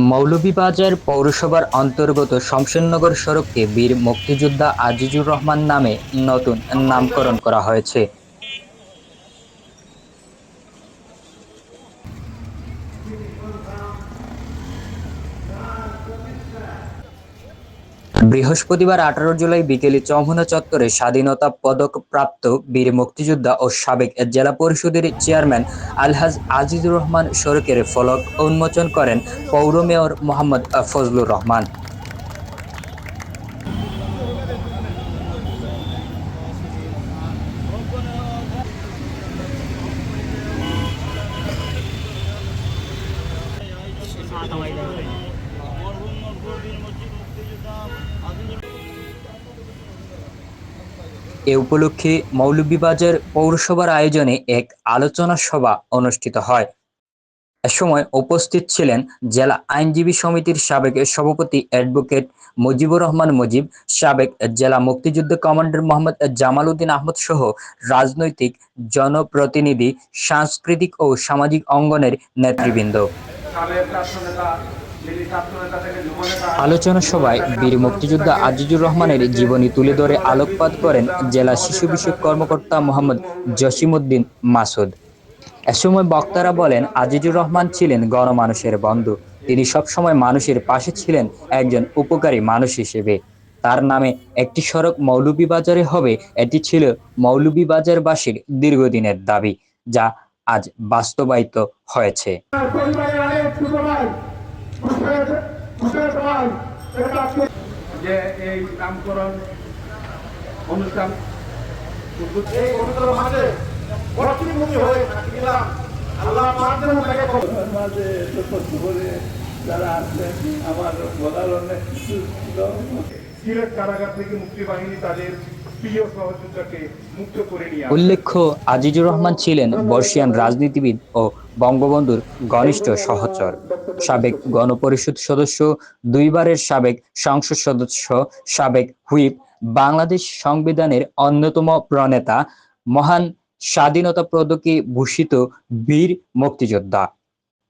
মৌলভীবাজার পৌরসভার অন্তর্গত শমশেরনগর সড়ককে বীর মুক্তিযোদ্ধা আজিজুর রহমান নামে নতুন নামকরণ করা হয়েছে। বৃহস্পতিবার 18 জুলাই বিকেলে চৌমুহনা চত্বরে স্বাধীনতা পদকপ্রাপ্ত বীর মুক্তিযোদ্ধা ও সাবেক জেলা পরিষদের চেয়ারম্যান আলহাজ আজিজুর রহমান সড়কের ফলক উন্মোচন করেন পৌর মেয়র মোহাম্মদ ফজলুর রহমান। এ উপলক্ষে মৌলভীবাজার পৌরসভার আয়োজনে এক আলোচনা সভা অনুষ্ঠিত হয়। এ সময় উপস্থিত ছিলেন জেলা আইনজীবী সমিতির সাবেক সভাপতি অ্যাডভোকেট মুজিবুর রহমান মুজিব, সাবেক জেলা মুক্তিযুদ্ধ কমান্ডার মোহাম্মদ জামাল উদ্দিন আহমদ সহ রাজনৈতিক জনপ্রতিনিধি, সাংস্কৃতিক ও সামাজিক অঙ্গনের নেতৃবৃন্দ। আলোচনা সভায় বীর মুক্তিযোদ্ধা আজিজুর রহমানের জীবনী তুলে ধরে আলোকপাত করেন জেলা শিশু বিষয়ক কর্মকর্তা মোহাম্মদ জসিমউদ্দিন মাসুদ। এ সময় বক্তারা বলেন, আজিজুর রহমান ছিলেন গণমানুষের বন্ধু। তিনি সবসময় মানুষের পাশে ছিলেন একজন উপকারী মানুষ হিসেবে। তার নামে একটি সড়ক মৌলভীবাজারে হবে, এটি ছিল মৌলভীবাজারবাসীর দীর্ঘদিনের দাবি, যা আজ বাস্তবায়িত হয়েছে। যে এই নামকরণ অনুষ্ঠান যারা আসলেন আমার বলার অনেক কিছু ছিল। সিলেট কারাগার থেকে মুক্তি বাহিনী তাদের প্রিয় সহযোদ্ধাকে মুক্ত করে নিয়ে উল্লেখ্য, আজিজুর রহমান ছিলেন বর্ষিয়ান রাজনীতিবিদ ও বঙ্গবন্ধুর ঘনিষ্ঠ সহচর, সাবেক গণপরিষদ সদস্য, দুইবারের সাবেক সংসদ সদস্য, সাবেক হুইপ, বাংলাদেশ সংবিধানের অন্যতম প্রণেতা, মহান স্বাধীনতা পদকে ভূষিত বীর মুক্তিযোদ্ধা।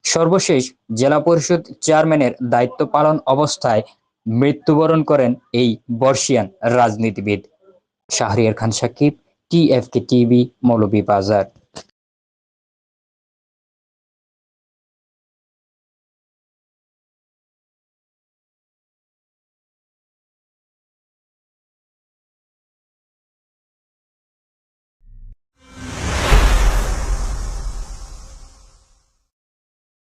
সর্বশেষ জেলা পরিষদ চেয়ারম্যানের দায়িত্ব পালন অবস্থায় মৃত্যুবরণ করেন এই বর্ষিয়ান রাজনীতিবিদ। শাহরিয়ার খান সাকিব, TFK টিভি, মৌলভীবাজার।